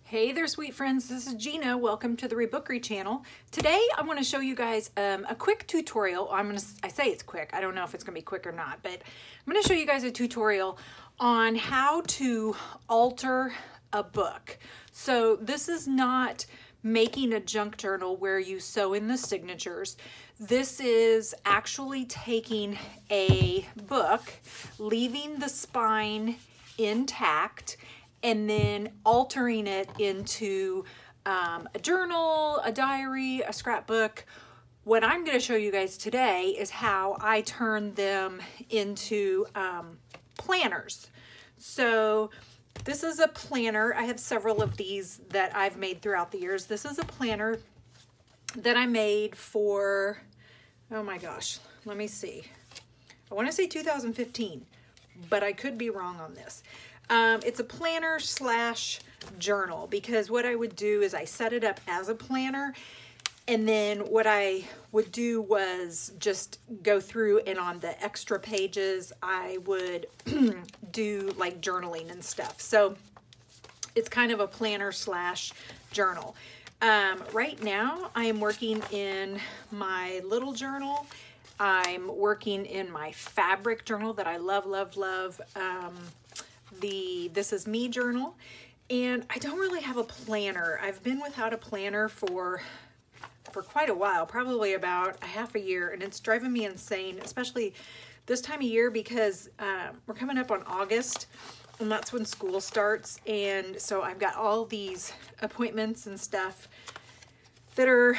Hey there, sweet friends. This is Gina. Welcome to the Rebookery channel. Today, I want to show you guys a quick tutorial. I say it's quick. I don't know if it's going to be quick or not, but I'm going to show you guys a tutorial on how to alter a book. So this is not making a junk journal where you sew in the signatures. This is actually taking a book, leaving the spine intact, and then altering it into a journal, a diary, a scrapbook. What I'm going to show you guys today is how I turn them into planners. So this is a planner. I have several of these that I've made throughout the years. This is a planner that I made for, oh my gosh, let me see. I want to say 2015, but I could be wrong on this. It's a planner slash journal, because what I would do is I set it up as a planner, and then what I would do was just go through, and on the extra pages I would do like journaling and stuff. So it's kind of a planner slash journal. Right now I am working in my little journal. I'm working in my fabric journal that I love, love, love. The This Is Me journal, and I don't really have a planner. I've been without a planner for quite a while, probably about a half a year, and it's driving me insane, especially this time of year, because we're coming up on August, and that's when school starts, and so I've got all these appointments and stuff that are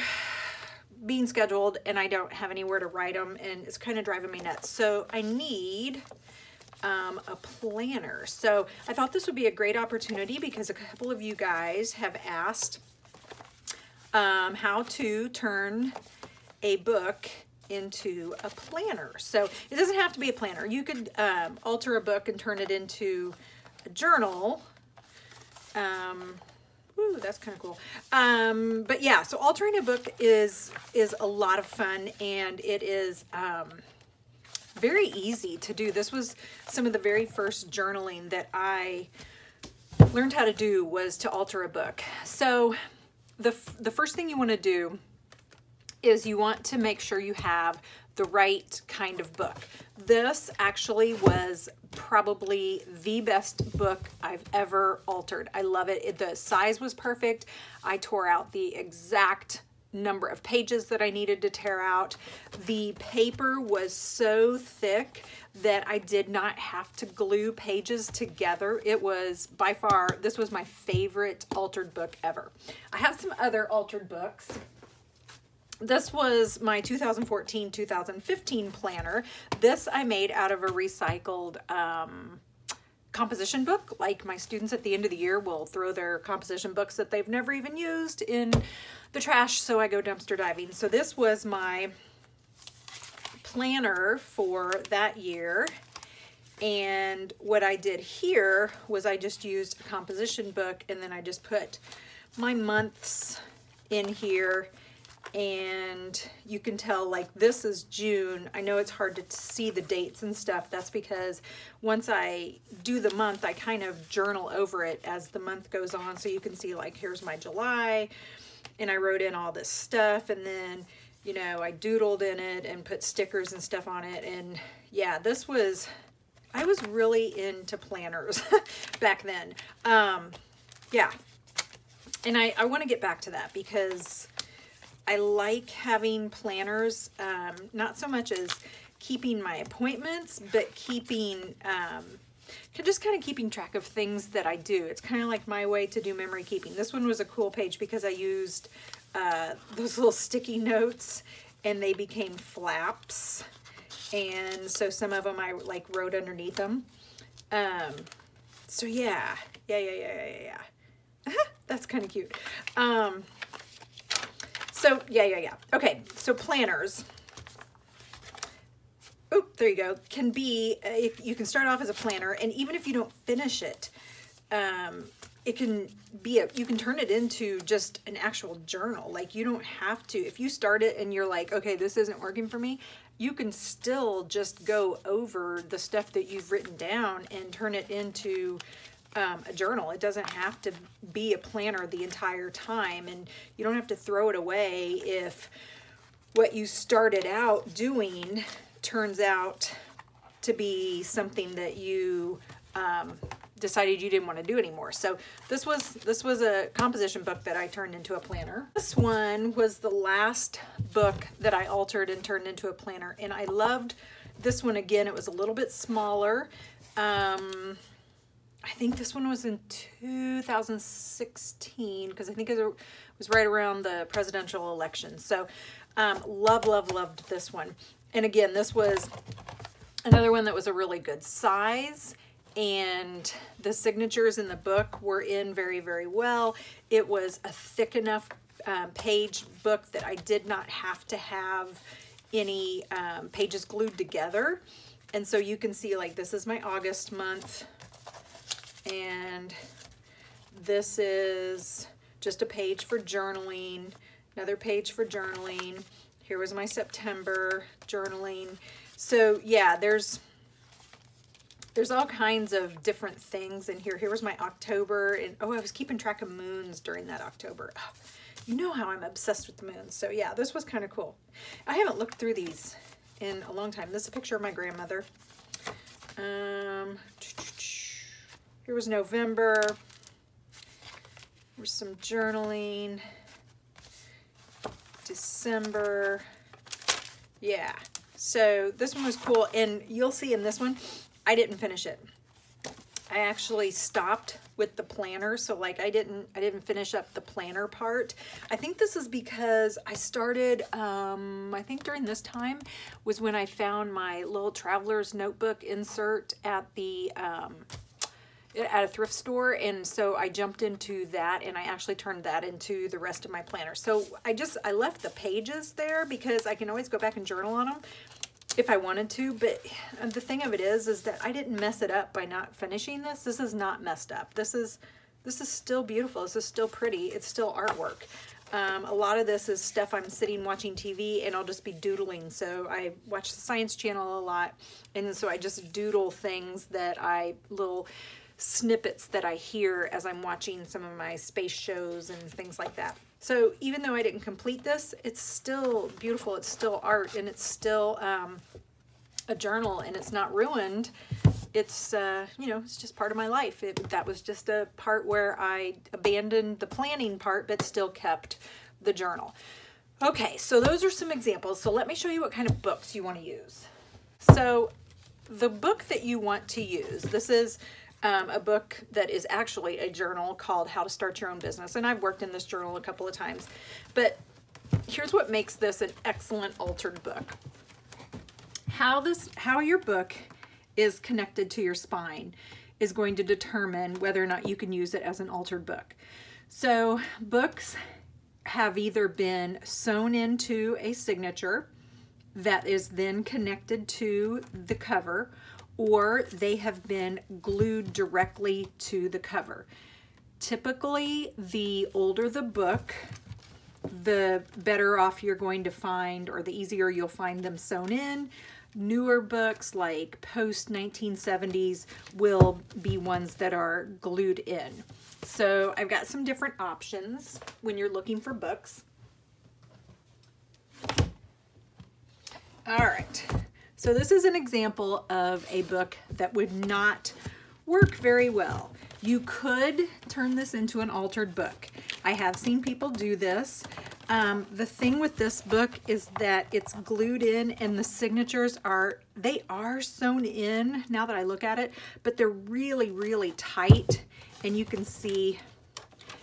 being scheduled, and I don't have anywhere to write them, and it's kind of driving me nuts. So I need a planner. So I thought this would be a great opportunity, because a couple of you guys have asked how to turn a book into a planner. So it doesn't have to be a planner. You could alter a book and turn it into a journal. Ooh, that's kind of cool. But yeah, so altering a book is a lot of fun, and it is very easy to do. This was some of the very first journaling that I learned how to do, was to alter a book. So the first thing you want to do is you want to make sure you have the right kind of book. This actually was probably the best book I've ever altered. I love it. The size was perfect. I tore out the exact number of pages that I needed to tear out. The paper was so thick that I did not have to glue pages together. It was by far, this was my favorite altered book ever. I have some other altered books. This was my 2014-2015 planner. This I made out of a recycled composition book. Like, my students at the end of the year will throw their composition books that they've never even used in the trash, so I go dumpster diving. So this was my planner for that year, and what I did here was I just used a composition book, and then I just put my months in here, and you can tell, like, this is June. I know it's hard to see the dates and stuff. That's because once I do the month, I kind of journal over it as the month goes on, so you can see, like, here's my July, and I wrote in all this stuff, and then, you know, I doodled in it and put stickers and stuff on it. And yeah, I was really into planners back then. Yeah, and I want to get back to that, because I like having planners, not so much as keeping my appointments, but keeping, just kind of keeping track of things that I do. It's kind of like my way to do memory keeping. This one was a cool page because I used those little sticky notes, and they became flaps. And so some of them I like wrote underneath them. So yeah. That's kind of cute. So yeah. Okay, so planners. Oh, there you go. Can be, you can start off as a planner, and even if you don't finish it, it can be you can turn it into just an actual journal. Like, you don't have to, if you start it and you're like, okay, this isn't working for me, you can still just go over the stuff that you've written down and turn it into a journal. It doesn't have to be a planner the entire time, and you don't have to throw it away if what you started out doing turns out to be something that you decided you didn't want to do anymore. So this was a composition book that I turned into a planner. This one was the last book that I altered and turned into a planner, and I loved this one. Again, it was a little bit smaller. I think this one was in 2016, because I think it was right around the presidential election. So loved this one. And again, this was another one that was a really good size, and the signatures in the book were in very, very well. It was a thick enough page book that I did not have to have any pages glued together. And so you can see, like, this is my August month, and this is just a page for journaling, another page for journaling. Here was my September journaling. So yeah, there's all kinds of different things in here. Here was my October, and oh, I was keeping track of moons during that October. Oh, you know how I'm obsessed with the moons. So yeah, this was kind of cool. I haven't looked through these in a long time. This is a picture of my grandmother. Here was November. There's some journaling. December. Yeah. So this one was cool, and you'll see in this one, I didn't finish it. I actually stopped with the planner, so like I didn't finish up the planner part. I think this is because I started, I think during this time was when I found my little traveler's notebook insert at the at a thrift store, and so I jumped into that, and I actually turned that into the rest of my planner. So I left the pages there because I can always go back and journal on them if I wanted to, but the thing of it is that I didn't mess it up by not finishing this. This is not messed up. This is still beautiful. This is still pretty. It's still artwork. A lot of this is stuff I'm sitting watching TV, and I'll just be doodling. So I watch the Science Channel a lot, and so I just doodle things little snippets that I hear as I'm watching some of my space shows and things like that. So even though I didn't complete this, it's still beautiful. It's still art, and it's still a journal, and it's not ruined. It's, you know, it's just part of my life. That was just a part where I abandoned the planning part, but still kept the journal. Okay, so those are some examples. So let me show you what kind of books you want to use. So the book that you want to use, this is a book that is actually a journal called How to Start Your Own Business. And I've worked in this journal a couple of times. But here's what makes this an excellent altered book. How your book is connected to your spine is going to determine whether or not you can use it as an altered book. So books have either been sewn into a signature that is then connected to the cover, or they have been glued directly to the cover. Typically, the older the book, the better off you're going to find, or the easier you'll find them sewn in. Newer books, like post-1970s, will be ones that are glued in. So I've got some different options when you're looking for books. All right. So this is an example of a book that would not work very well. You could turn this into an altered book. I have seen people do this. The thing with this book is that it's glued in, and the signatures are sewn in now that I look at it, but they're really, really tight, and you can see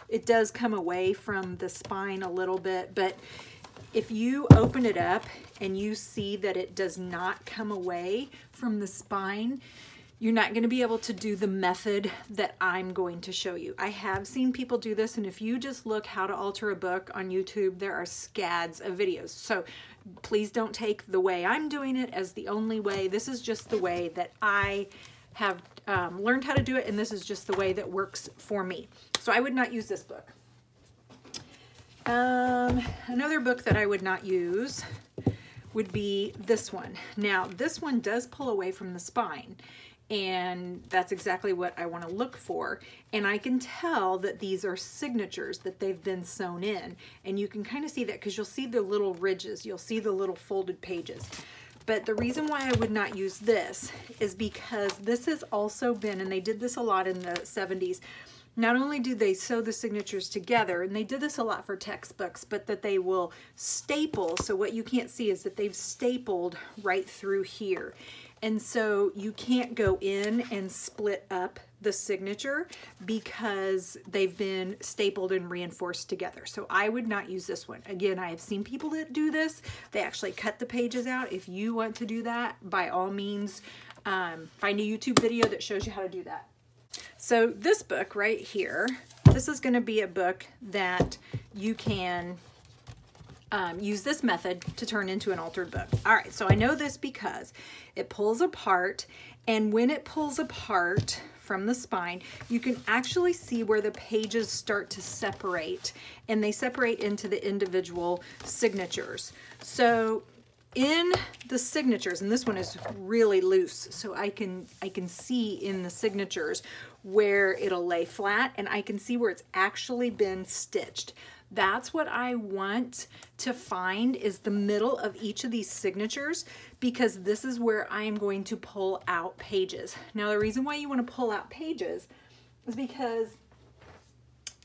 it does come away from the spine a little bit, but if you open it up and you see that it does not come away from the spine, you're not going to be able to do the method that I'm going to show you. I have seen people do this, and if you just look how to alter a book on YouTube, there are scads of videos. So please don't take the way I'm doing it as the only way. This is just the way that I have learned how to do it, and this is just the way that works for me. So I would not use this book. Another book that I would not use would be this one. Now, this one does pull away from the spine, and that's exactly what I want to look for. And I can tell that these are signatures, that they've been sewn in, and you can kind of see that because you'll see the little ridges, you'll see the little folded pages. But the reason why I would not use this is because this has also been, and they did this a lot in the 70s, not only do they sew the signatures together, and they did this a lot for textbooks, but that they will staple. So what you can't see is that they've stapled right through here. And so you can't go in and split up the signature because they've been stapled and reinforced together. So I would not use this one. Again, I have seen people that do this. They actually cut the pages out. If you want to do that, by all means, find a YouTube video that shows you how to do that. So this book right here, this is going to be a book that you can use this method to turn into an altered book. All right, so I know this because it pulls apart, and when it pulls apart from the spine, you can actually see where the pages start to separate, and they separate into the individual signatures. So in the signatures, and this one is really loose, so I can see in the signatures where it'll lay flat, and I can see where it's actually been stitched. That's what I want to find, is the middle of each of these signatures, because this is where I'm going to pull out pages. Now, the reason why you want to pull out pages is because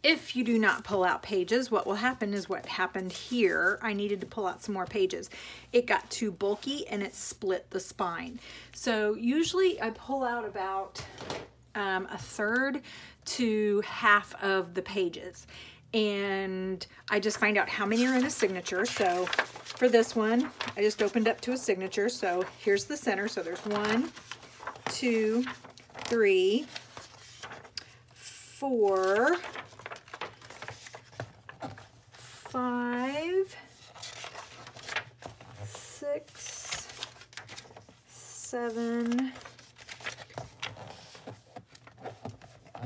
if you do not pull out pages, what will happen is what happened here. I needed to pull out some more pages. It got too bulky and it split the spine. So usually I pull out about a third to half of the pages. And I just find out how many are in a signature. So for this one, I just opened up to a signature. So here's the center. So there's 1, 2, 3, 4, 5, 6, 7,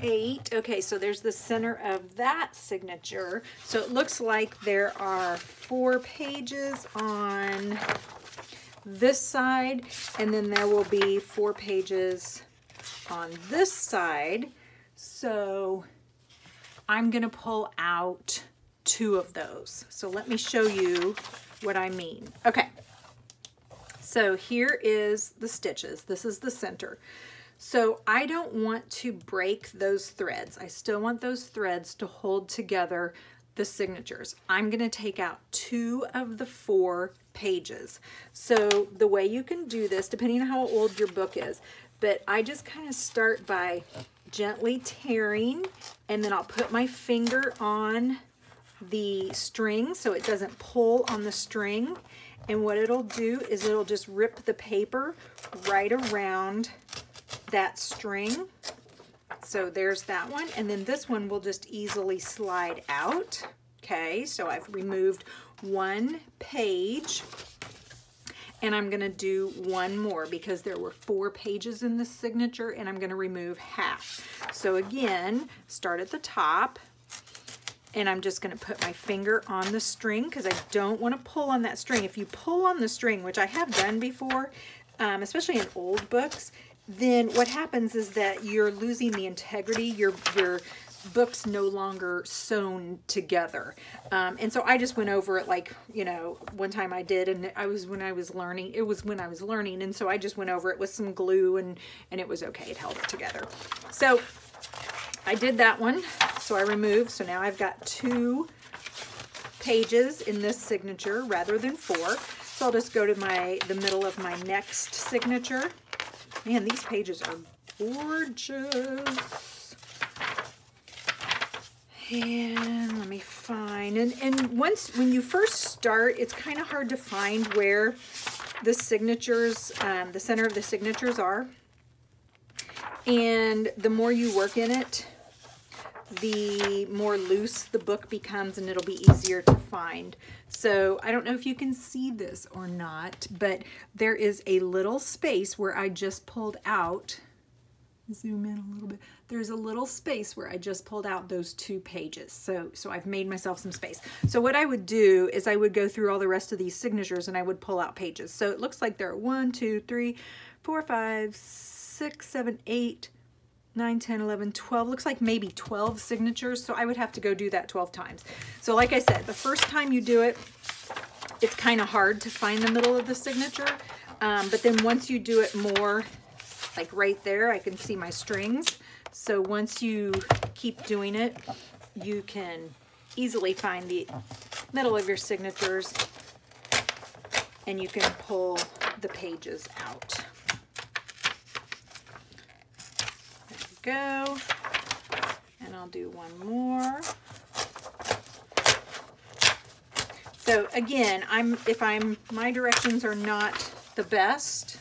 8. Okay, so there's the center of that signature. So it looks like there are 4 pages on this side, and then there will be 4 pages on this side. So I'm gonna pull out 2 of those. So let me show you what I mean. Okay, so here is the stitches. This is the center. So I don't want to break those threads. I still want those threads to hold together the signatures. I'm going to take out 2 of the 4 pages. So the way you can do this, depending on how old your book is, but I just kind of start by gently tearing, and then I'll put my finger on the string so it doesn't pull on the string. And what it'll do is it'll just rip the paper right around that string. So there's that one, and then this one will just easily slide out. Okay, so I've removed 1 page, and I'm gonna do 1 more because there were 4 pages in this signature, and I'm gonna remove half. So again, start at the top, and I'm just gonna put my finger on the string because I don't wanna pull on that string. If you pull on the string, which I have done before, especially in old books, then what happens is that you're losing the integrity. Your book's no longer sewn together. And so I just went over it, like, you know, one time I did, and it was when I was learning, and so I just went over it with some glue, and it was okay. It held it together. So I did that one. So I removed, so now I've got 2 pages in this signature rather than 4. So I'll just go to the middle of my next signature. Man, these pages are gorgeous. And let me find, and when you first start, it's kind of hard to find where the signatures, the center of the signatures are. And the more you work in it, the more loose the book becomes, and it'll be easier to find. So I don't know if you can see this or not, but there is a little space where I just pulled out, zoom in a little bit, there's a little space where I just pulled out those 2 pages. So I've made myself some space. So what I would do is I would go through all the rest of these signatures and I would pull out pages. So it looks like there are 1, 2, 3, 4, 5, 6, 7, 8, 9, 10, 11, 12, looks like maybe 12 signatures. So I would have to go do that 12 times. So like I said, the first time you do it, it's kind of hard to find the middle of the signature. But then once you do it more, like right there, I can see my strings. So once you keep doing it, you can easily find the middle of your signatures and you can pull the pages out. Go, and I'll do one more. So again, my directions are not the best.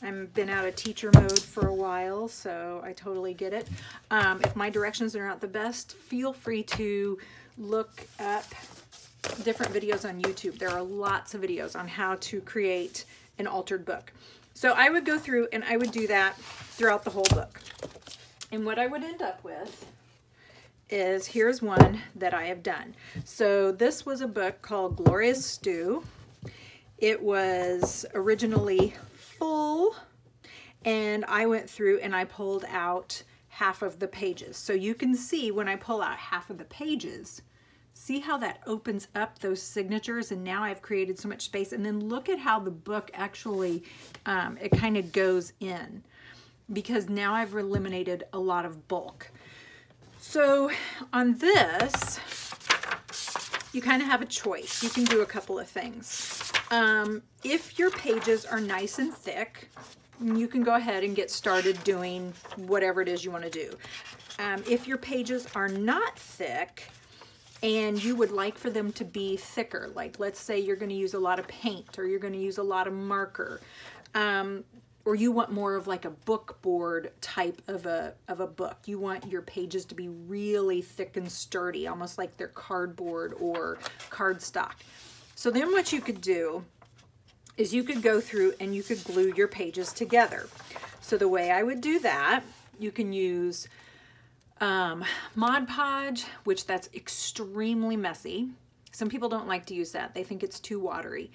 I've been out of teacher mode for a while, so I totally get it. If my directions are not the best, feel free to look up different videos on YouTube. There are lots of videos on how to create an altered book. So I would go through and I would do that throughout the whole book. And what I would end up with is, here's one that I have done. So this was a book called Glorious Stew. It was originally full, and I went through and I pulled out half of the pages. So you can see when I pull out half of the pages, see how that opens up those signatures, and now I've created so much space. And then look at how the book actually, it kind of goes in, because now I've eliminated a lot of bulk. So on this, you kind of have a choice. You can do a couple of things. If your pages are nice and thick, you can go ahead and get started doing whatever it is you want to do. If your pages are not thick and you would like for them to be thicker, like let's say you're going to use a lot of paint, or you're going to use a lot of marker, or you want more of like a book board type of a book. You want your pages to be really thick and sturdy, almost like they're cardboard or cardstock. So then what you could do is you could go through and you could glue your pages together. So the way I would do that, you can use Mod Podge, which that's extremely messy. Some people don't like to use that. They think it's too watery.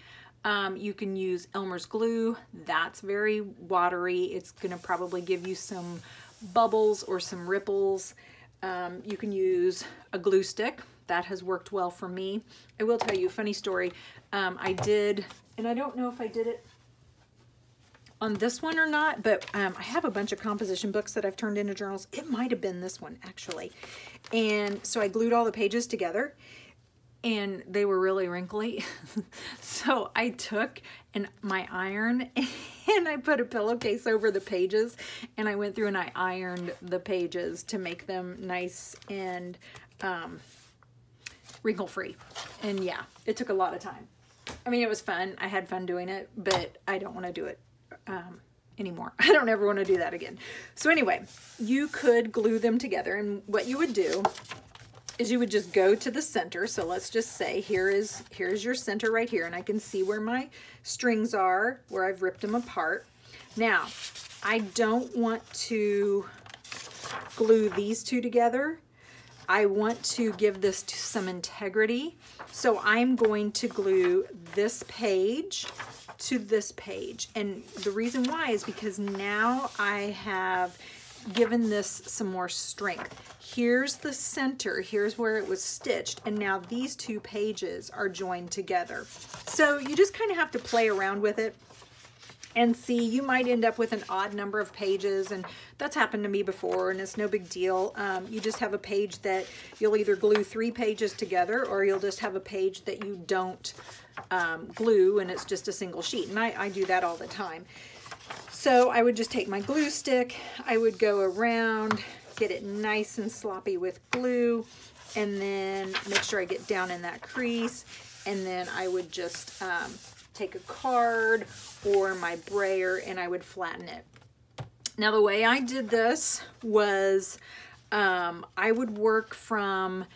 You can use Elmer's glue. That's very watery. It's gonna probably give you some bubbles or some ripples. You can use a glue stick. That has worked well for me. I will tell you a funny story. I did, and I don't know if I did it on this one or not, but I have a bunch of composition books that I've turned into journals. It might have been this one actually. And so I glued all the pages together, and they were really wrinkly. So I took my iron and I put a pillowcase over the pages, and I went through and I ironed the pages to make them nice and wrinkle free. And yeah, it took a lot of time. I mean, it was fun. I had fun doing it, but I don't want to do it anymore. I don't ever want to do that again. So anyway, you could glue them together, and what you would do is you would just go to the center. So let's just say here's your center right here, and I can see where my strings are, where I've ripped them apart. Now, I don't want to glue these two together. I want to give this some integrity. So I'm going to glue this page to this page. And the reason why is because now I have given this some more strength. Here's the center, here's where it was stitched, and now these two pages are joined together. So you just kind of have to play around with it and see. You might end up with an odd number of pages, and that's happened to me before, and it's no big deal. You just have a page that you'll either glue 3 pages together, or you'll just have a page that you don't glue, and it's just a single sheet. And I do that all the time. So I would just take my glue stick, I would go around, get it nice and sloppy with glue, and then make sure I get down in that crease, and then I would just take a card or my brayer and I would flatten it. Now the way I did this was I would work from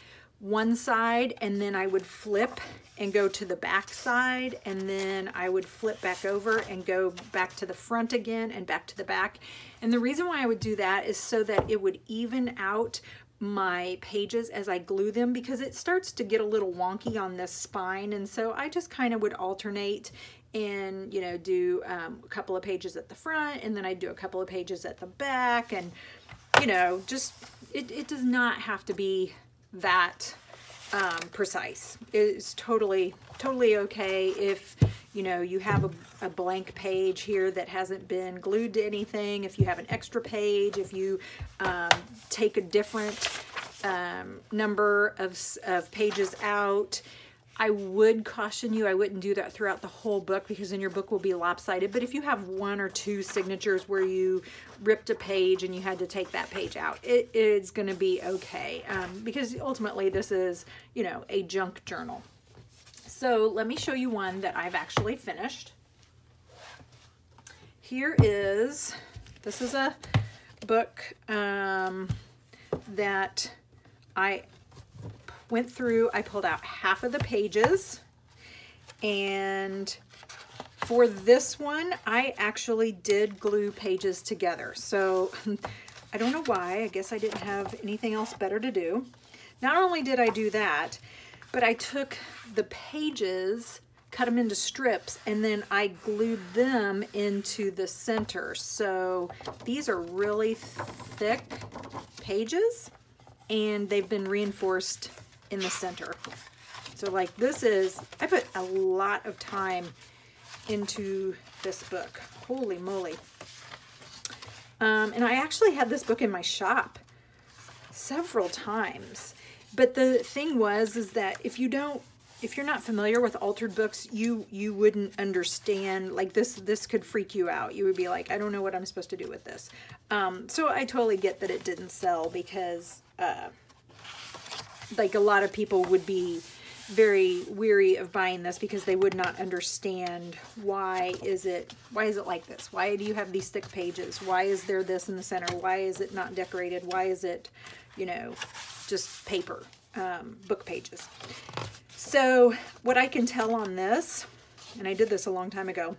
one side, and then I would flip and go to the back side, and then I would flip back over and go back to the front again and back to the back. And the reason why I would do that is so that it would even out my pages as I glue them, because it starts to get a little wonky on this spine. And so I just kind of would alternate and, you know, do a couple of pages at the front, and then I do a couple of pages at the back, and, you know, just, it does not have to be that precise. It's totally okay if, you know, you have a blank page here that hasn't been glued to anything, if you have an extra page, if you take a different number of pages out. I would caution you, I wouldn't do that throughout the whole book, because then your book will be lopsided. But if you have 1 or 2 signatures where you ripped a page and you had to take that page out, it is going to be okay, because ultimately this is, you know, a junk journal. So let me show you one that I've actually finished. This is a book that I went through. I pulled out half of the pages, and for this one I actually did glue pages together. So I don't know why. I guess I didn't have anything else better to do. Not only did I do that, but I took the pages, cut them into strips, and then I glued them into the center. So these are really thick pages, and they've been reinforced in the center. So like this is, I put a lot of time into this book. Holy moly. And I actually had this book in my shop several times. But the thing is that if you're not familiar with altered books, you wouldn't understand. Like this could freak you out. You would be like, I don't know what I'm supposed to do with this. So I totally get that it didn't sell, because like a lot of people would be very weary of buying this because they would not understand why is it like this? Why do you have these thick pages? Why is there this in the center? Why is it not decorated? Why is it, you know, just paper, book pages? So what I can tell on this, and I did this a long time ago,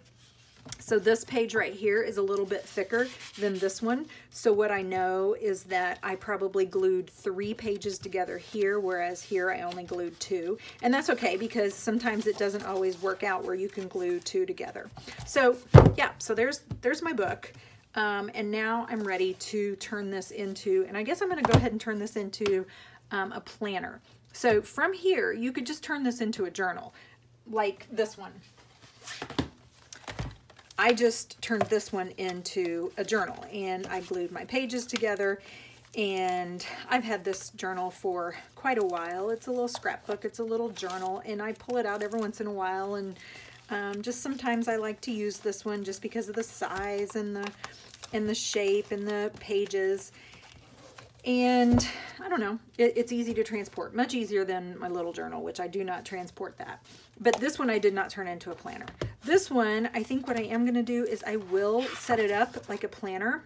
so this page right here is a little bit thicker than this one. So what I know is that I probably glued 3 pages together here, whereas here I only glued 2. And that's okay, because sometimes it doesn't always work out where you can glue 2 together. So yeah, so there's my book. And now I'm ready to turn this into, and I guess I'm going to go ahead and turn this into a planner. So from here, you could just turn this into a journal, like this one. I just turned this one into a journal, and I glued my pages together, and I've had this journal for quite a while. It's a little scrapbook, it's a little journal, and I pull it out every once in a while, and just sometimes I like to use this one just because of the size and the shape and the pages. And I don't know, it's easy to transport, much easier than my little journal, which I do not transport that. But this one I did not turn into a planner. This one, I think what I am going to do is I will set it up like a planner.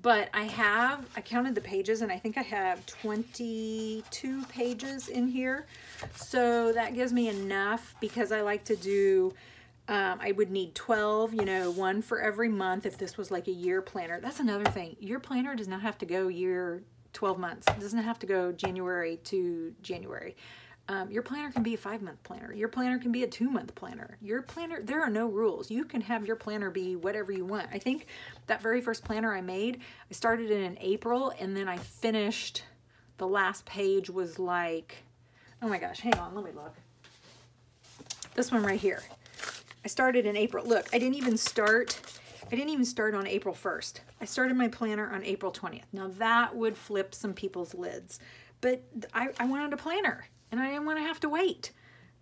But I counted the pages, and I think I have 22 pages in here. So that gives me enough, because I like to do, I would need 12, you know, 1 for every month if this was like a year planner. That's another thing. Your planner does not have to go 12 months. It doesn't have to go January to January. Your planner can be a 5-month planner. Your planner can be a 2-month planner. Your planner, there are no rules. You can have your planner be whatever you want. I think that very first planner I made, I started it in April, and then I finished, the last page was like, oh my gosh, hang on, let me look. This one right here. I started in April. Look, I didn't even start on April 1st. I started my planner on April 20th. Now that would flip some people's lids, but I wanted a planner, and I didn't want to have to wait.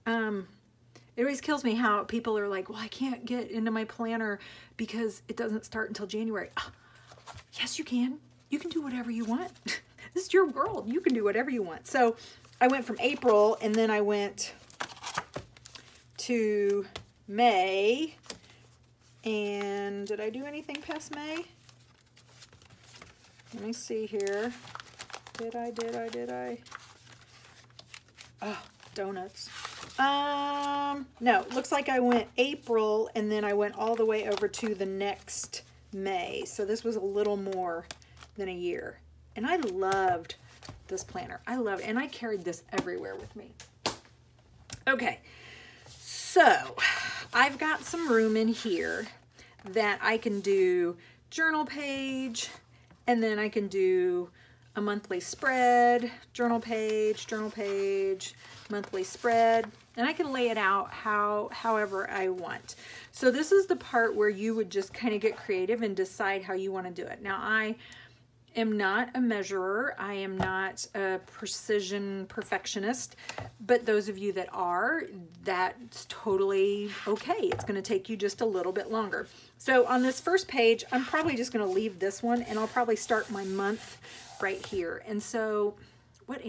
It always kills me how people are like, well, I can't get into my planner because it doesn't start until January. Oh, yes, you can. You can do whatever you want. This is your world. You can do whatever you want. So I went from April, and then I went to May. And did I do anything past May? Let me see here. Did I? Oh, donuts. No, looks like I went April, and then I went all the way over to the next May. So this was a little more than a year. And I loved this planner. I loved it, and I carried this everywhere with me. Okay, so I've got some room in here that I can do journal page, and then I can do a monthly spread, journal page, monthly spread, and I can lay it out however I want. So this is the part where you would just kind of get creative and decide how you want to do it. Now, I am not a measurer. I am not a precision perfectionist, but those of you that are, that's totally okay. It's going to take you just a little bit longer. So on this first page, I'm probably just going to leave this one, and I'll probably start my month right here. And so what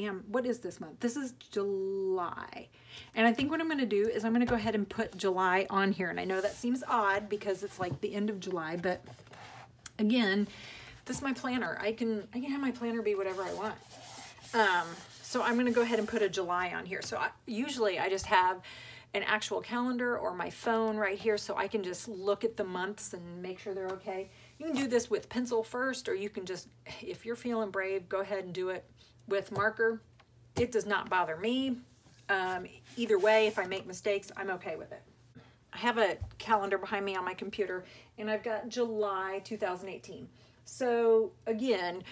is this month? This is July. And I think what I'm going to do is I'm going to go ahead and put July on here. And I know that seems odd because it's like the end of July, but again, this is my planner. I can have my planner be whatever I want. So I'm going to go ahead and put a July on here. So usually I just have an actual calendar or my phone right here, so I can just look at the months and make sure they're okay. You can do this with pencil first, or you can just, if you're feeling brave, go ahead and do it with marker. It does not bother me. Either way, if I make mistakes, I'm okay with it. I have a calendar behind me on my computer, and I've got July 2018. So again,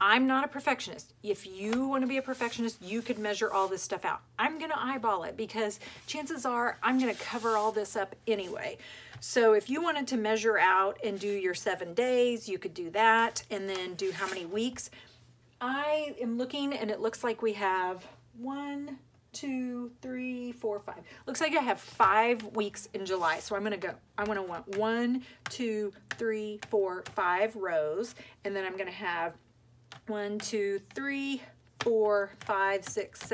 I'm not a perfectionist. If you want to be a perfectionist, you could measure all this stuff out. I'm going to eyeball it because chances are I'm going to cover all this up anyway. So if you wanted to measure out and do your 7 days, you could do that, and then do how many weeks. I am looking, and it looks like we have 1, 2, 3, 4, 5. Looks like I have 5 weeks in July. So I'm going to go, I want 1, 2, 3, 4, 5 rows. And then I'm going to have 1, 2, 3, 4, 5, 6,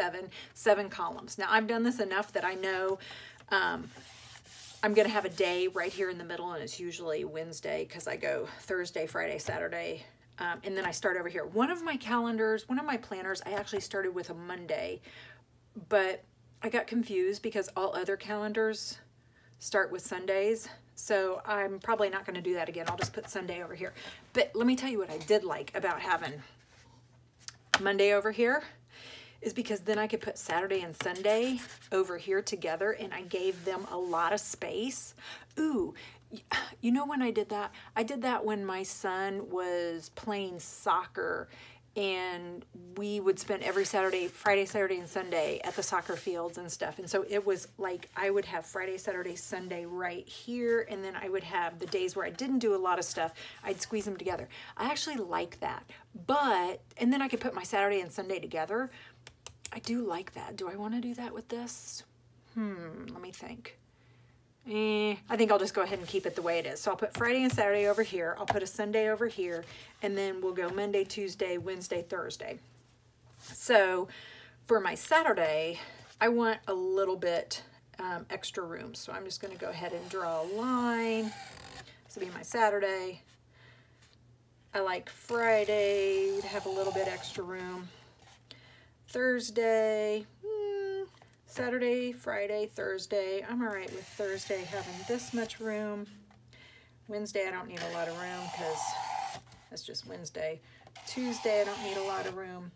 7 columns. Now I've done this enough that I know I'm going to have a day right here in the middle, and it's usually Wednesday because I go Thursday, Friday, Saturday, and then I start over here. One of my calendars, one of my planners, I actually started with a Monday, but I got confused because all other calendars start with Sundays. So I'm probably not going to do that again. I'll just put Sunday over here. But let me tell you what I did like about having Monday over here is because then I could put Saturday and Sunday over here together, and I gave them a lot of space. Ooh, you know when I did that? I did that when my son was playing soccer, and we would spend every Saturday, Friday, Saturday, and Sunday at the soccer fields and stuff. And so it was like I would have Friday, Saturday, Sunday right here, and then I would have the days where I didn't do a lot of stuff. I'd squeeze them together. I actually like that. But, and then I could put my Saturday and Sunday together. I do like that. Do I want to do that with this? Let me think. I think I'll just go ahead and keep it the way it is. So I'll put Friday and Saturday over here. I'll put a Sunday over here, and then we'll go Monday, Tuesday, Wednesday, Thursday. So for my Saturday, I want a little bit extra room. So I'm just going to go ahead and draw a line. This will be my Saturday. I like Friday to have a little bit extra room. Thursday, Saturday, Friday, Thursday. I'm all right with Thursday having this much room. Wednesday, I don't need a lot of room because that's just Wednesday. Tuesday, I don't need a lot of room.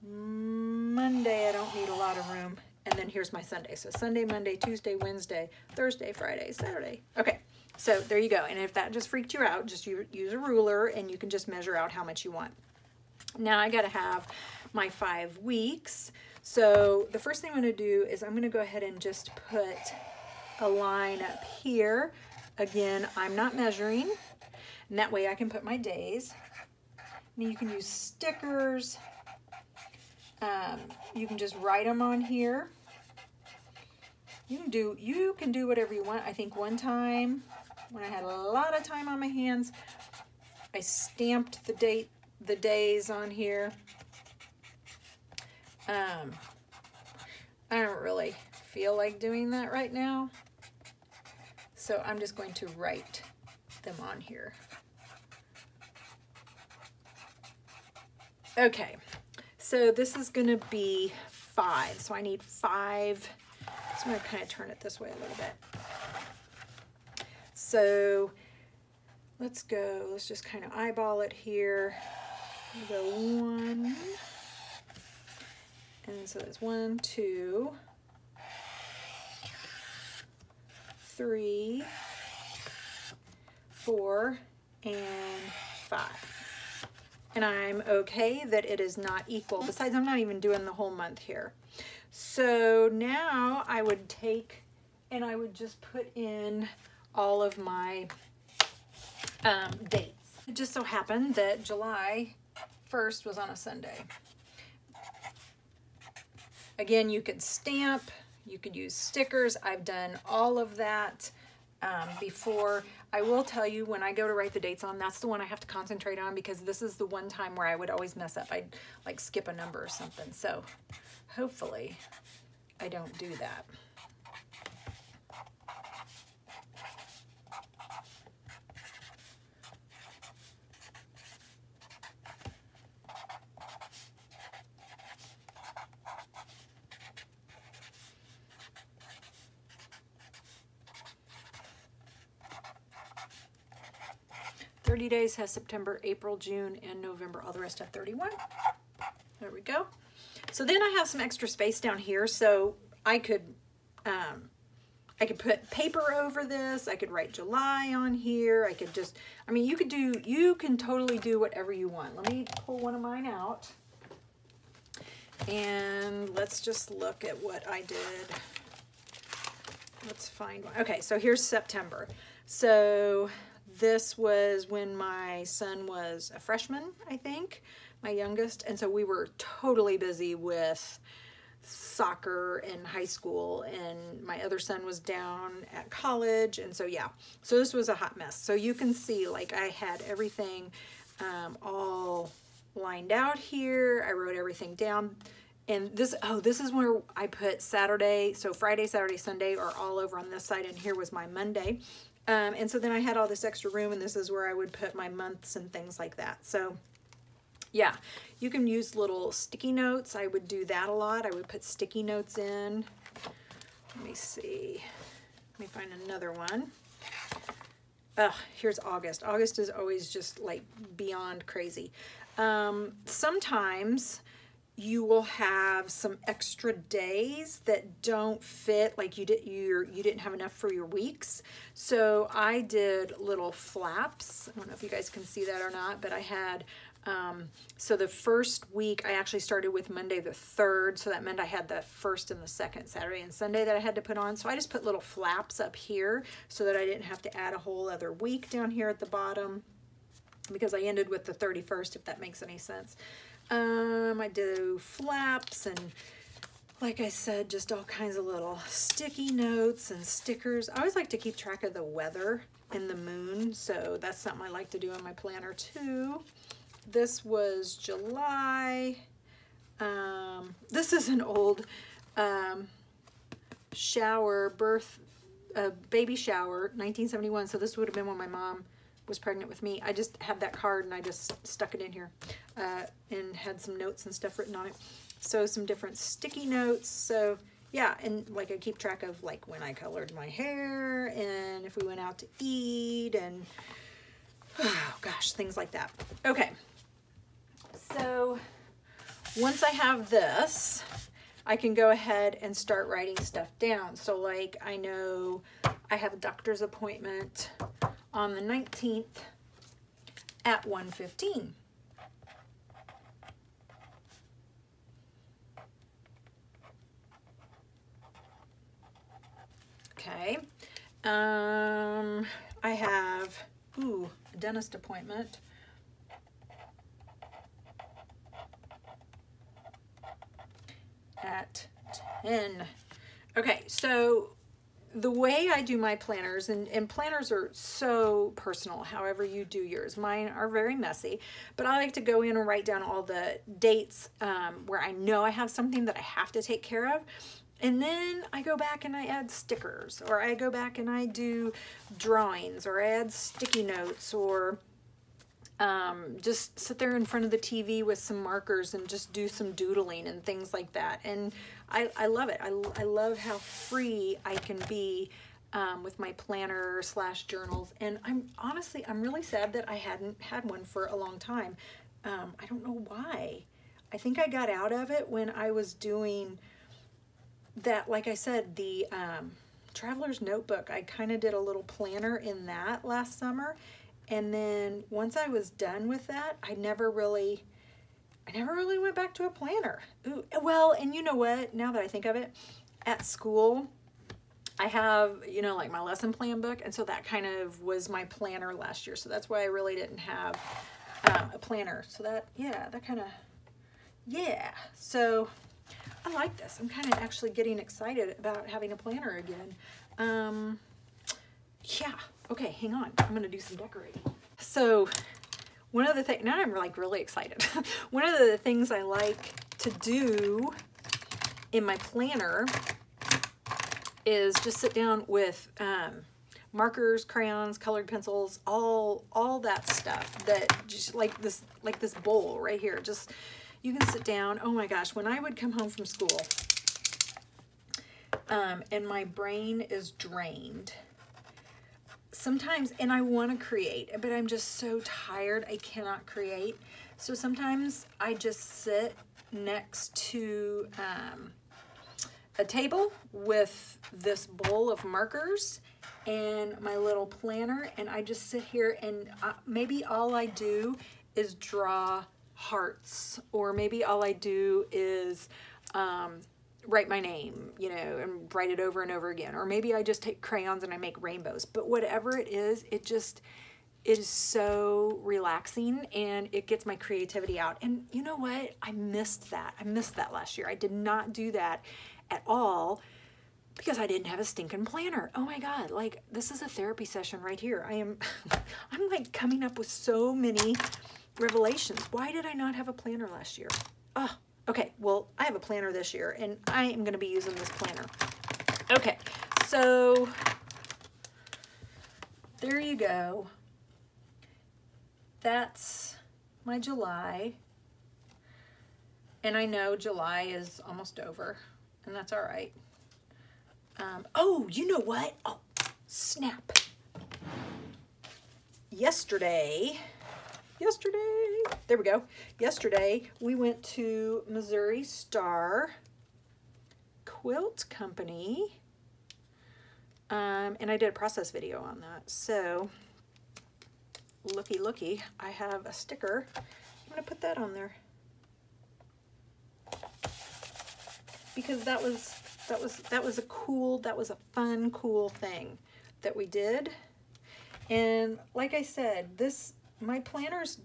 Monday, I don't need a lot of room. And then here's my Sunday. So Sunday, Monday, Tuesday, Wednesday, Thursday, Friday, Saturday. Okay, so there you go. And if that just freaked you out, just use a ruler and you can just measure out how much you want. Now I gotta have my 5 weeks. So the first thing I'm going to do is I'm going to go ahead and just put a line up here. Again, I'm not measuring, and that way I can put my days. And you can use stickers. You can just write them on here. You can do whatever you want. I think one time when I had a lot of time on my hands, I stamped the days on here. I don't really feel like doing that right now, so I'm just going to write them on here. Okay, so this is going to be 5, so I need 5. So I'm going to kind of turn it this way a little bit. So let's just kind of eyeball it here. We'll go 1. And so it's 1, 2, 3, 4, and 5. And I'm okay that it is not equal. Besides, I'm not even doing the whole month here. So now I would take and I would just put in all of my dates. It just so happened that July 1st was on a Sunday. Again, you could stamp, you could use stickers. I've done all of that before. I will tell you, when I go to write the dates on, that's the one I have to concentrate on, because this is the one time where I would always mess up. I'd like skip a number or something. So hopefully I don't do that. Days has September, April, June, and November. All the rest have 31. There we go. So then I have some extra space down here, so I could put paper over this. I could write July on here. I could just, I mean, you can totally do whatever you want. Let me pull one of mine out, and let's just look at what I did. Let's find one. Okay, so here's September. So this was when my son was a freshman, I think, my youngest. And so we were totally busy with soccer in high school, and my other son was down at college. And so, yeah, so this was a hot mess. So you can see, like, I had everything all lined out here. I wrote everything down. And this is where I put Saturday. So Friday, Saturday, Sunday are all over on this side, and here was my Monday. And so then I had all this extra room, and this is where I would put my months and things like that. So yeah, you can use little sticky notes. I would do that a lot. I would put sticky notes in. Let me see. Let me find another one. Here's August. August is always just like beyond crazy. Sometimes you will have some extra days that don't fit, like you didn't have enough for your weeks. So I did little flaps. I don't know if you guys can see that or not, but I had, so the first week I actually started with Monday the 3rd, so that meant I had the 1st and the 2nd, Saturday and Sunday, that I had to put on. So I just put little flaps up here so that I didn't have to add a whole other week down here at the bottom, because I ended with the 31st, if that makes any sense. I do flaps, and like I said, just all kinds of little sticky notes and stickers. I always like to keep track of the weather and the moon, so that's something I like to do in my planner too. This was July. This is an old baby shower, 1971. So this would have been when my mom was pregnant with me. I just had that card and I just stuck it in here and had some notes and stuff written on it. So some different sticky notes. So yeah, and like I keep track of like when I colored my hair and if we went out to eat and oh gosh, things like that. Okay, so once I have this, I can go ahead and start writing stuff down. So like I know I have a doctor's appointment on the 19th at 1:15. Okay. I have, a dentist appointment at 10. Okay, so the way I do my planners, and planners are so personal, however you do yours. Mine are very messy, but I like to go in and write down all the dates where I know I have something that I have to take care of. And then I go back and I add stickers, or I go back and I do drawings, or I add sticky notes, or just sit there in front of the TV with some markers and just do some doodling and things like that. And I love it. I love how free I can be with my planner / journals. And I'm really sad that I hadn't had one for a long time. I don't know why. I think I got out of it when I was doing that, like I said, the traveler's notebook. I kind of did a little planner in that last summer. And then once I was done with that, I never really went back to a planner. Ooh, well, and you know what? Now that I think of it, at school, I have, you know, like my lesson plan book. And so that kind of was my planner last year. So that's why I really didn't have a planner. So that, yeah, that kind of, yeah. So I like this. I'm kind of actually getting excited about having a planner again. Yeah. Okay, hang on. I'm going to do some decorating. So one of the things, now I'm like really excited. One of the things I like to do in my planner is just sit down with markers, crayons, colored pencils, all that stuff that just like this bowl right here. Just, you can sit down. Oh my gosh, when I would come home from school and my brain is drained, sometimes, and I want to create, but I'm just so tired I cannot create. So sometimes I just sit next to a table with this bowl of markers and my little planner, and I just sit here and maybe all I do is draw hearts, or maybe all I do is write my name, you know, and write it over and over again. Or maybe I just take crayons and I make rainbows. But whatever it is so relaxing, and it gets my creativity out. And you know what? I missed that. I missed that last year. I did not do that at all because I didn't have a stinking planner. Oh my God, like this is a therapy session right here. I'm like coming up with so many revelations. Why did I not have a planner last year? Oh, okay, well, I have a planner this year, and I am going to be using this planner. Okay, so there you go. That's my July. And I know July is almost over, and that's all right. Oh, you know what? Oh, snap. Yesterday, there we go. Yesterday, we went to Missouri Star Quilt Company, and I did a process video on that. So, looky, I have a sticker. I'm gonna put that on there because that was a fun, cool thing that we did. And like I said, my planners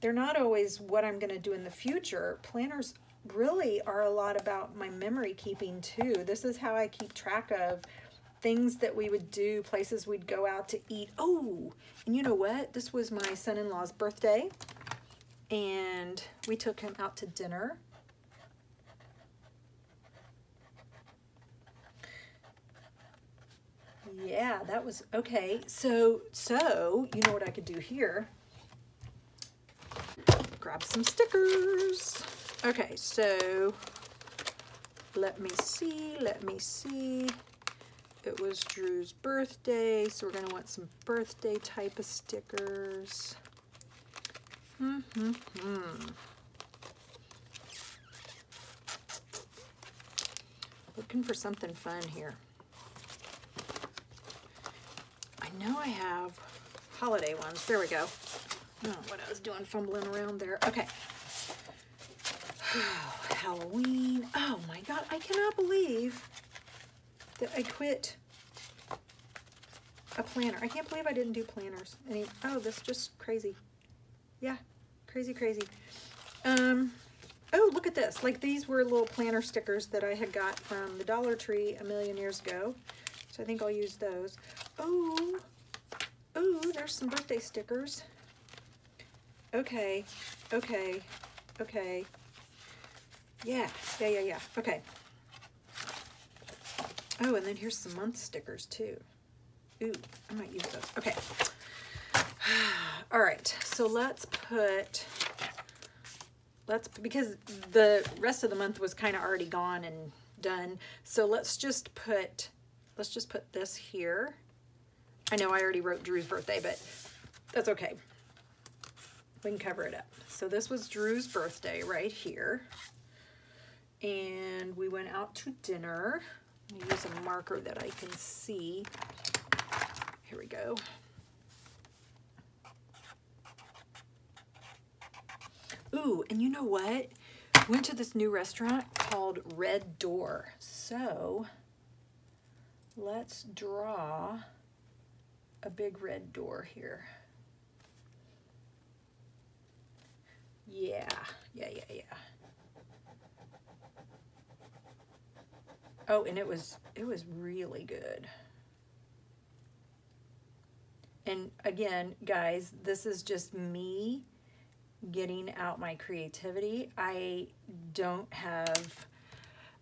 they're not always what I'm going to do in the future. Planners really are a lot about my memory keeping too. This is how I keep track of things that we would do, places we'd go out to eat. Oh, and you know what? This was my son-in-law's birthday, and we took him out to dinner. Yeah, that was okay. So you know what I could do here? Grab some stickers. Okay, so let me see. It was Drew's birthday, so we're gonna want some birthday type of stickers. Looking for something fun here. I know I have holiday ones. There we go. Oh, what I was doing, fumbling around there. Okay. Oh, Halloween. Oh my God, I cannot believe that I quit a planner. I can't believe I didn't do planners. Oh, that's just crazy. Yeah, crazy. Oh, look at this. Like, these were little planner stickers that I had got from the Dollar Tree a million years ago. So I think I'll use those. Oh, there's some birthday stickers. Okay. Yeah. Okay. Oh, and then here's some month stickers too. Ooh, I might use those. Okay. All right, so because the rest of the month was kind of already gone and done. So let's just put this here. I know I already wrote Drew's birthday, but that's okay. We can cover it up. So this was Drew's birthday right here. And we went out to dinner. I'm gonna use a marker that I can see. Here we go. Ooh, and you know what? Went to this new restaurant called Red Door. So let's draw a big red door here. Yeah. Oh, and it was really good. And again, guys, this is just me getting out my creativity. I don't have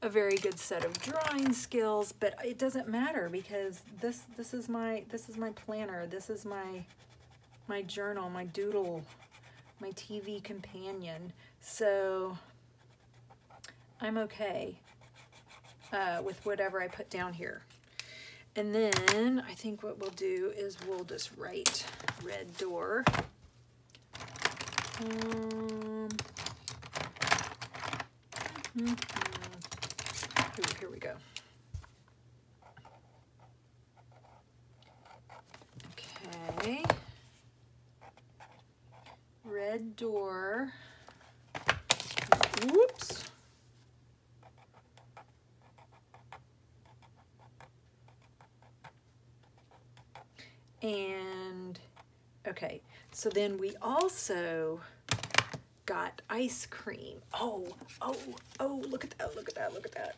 a very good set of drawing skills, but it doesn't matter because this is my planner. This is my journal, my doodle, my TV companion. So I'm okay with whatever I put down here. And then I think what we'll do is we'll just write Red Door. Ooh, here we go. Okay. Red Door. Whoops. And okay, so then we also got ice cream. Oh, look at that.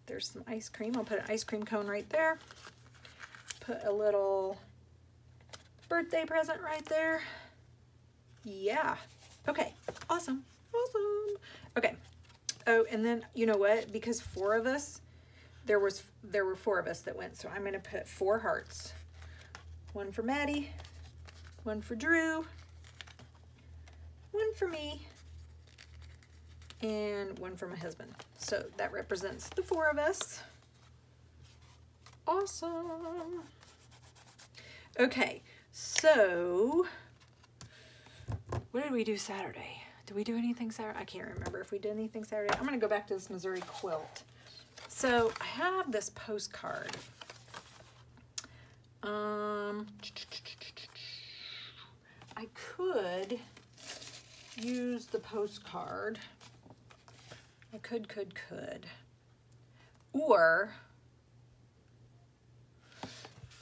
There's some ice cream. I'll put an ice cream cone right there. Put a little birthday present right there. Yeah. Okay. Awesome. Okay. Oh, and then you know what? Because four of us, there were four of us that went, so I'm gonna put 4 hearts. One for Maddie, one for Drew, one for me, and one for my husband. So that represents the 4 of us. Awesome. Okay, so what did we do Saturday? Did we do anything Saturday? I can't remember if we did anything Saturday. I'm gonna go back to this Missouri quilt. So I have this postcard. I could use the postcard. I could. Or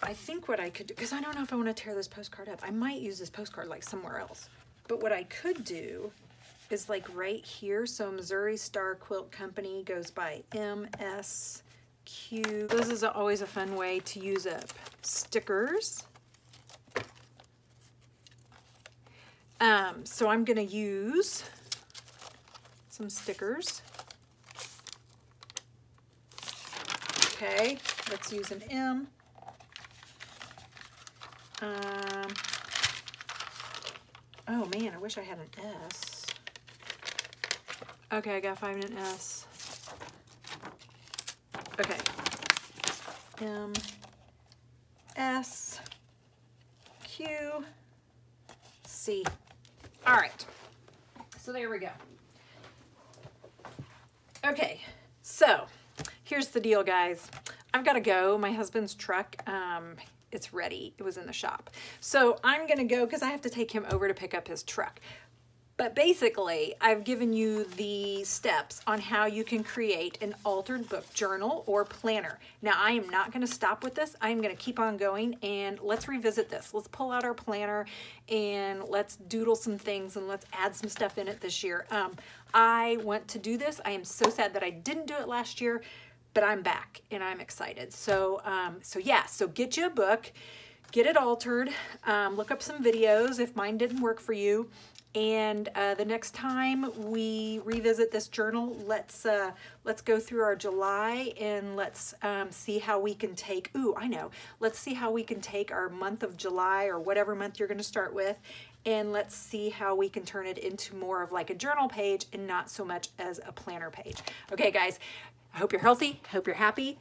I think what I could do, because I don't know if I want to tear this postcard up. I might use this postcard like somewhere else. But what I could do is like right here. So Missouri Star Quilt Company goes by MSQ. This is always a fun way to use up stickers. So I'm gonna use some stickers. Okay, let's use an M. Oh man, I wish I had an S. Okay, I got 5 and an S. Okay. M, S, Q, C. All right. So there we go. Okay. So here's the deal, guys. I've got to go. My husband's truck, it's ready. It was in the shop. So I'm going to go because I have to take him over to pick up his truck. But basically, I've given you the steps on how you can create an altered book journal or planner. Now, I am not going to stop with this. I'm going to keep on going, and let's revisit this. Let's pull out our planner, and let's doodle some things, and let's add some stuff in it this year. I want to do this. I am so sad that I didn't do it last year, but I'm back, and I'm excited. So yeah, so get you a book, get it altered, look up some videos if mine didn't work for you. And the next time we revisit this journal, let's go through our July and let's see how we can take, let's see how we can take our month of July or whatever month you're going to start with, and let's see how we can turn it into more of like a journal page and not so much as a planner page. Okay, guys, I hope you're healthy. I hope you're happy.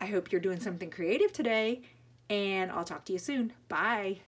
I hope you're doing something creative today, and I'll talk to you soon. Bye.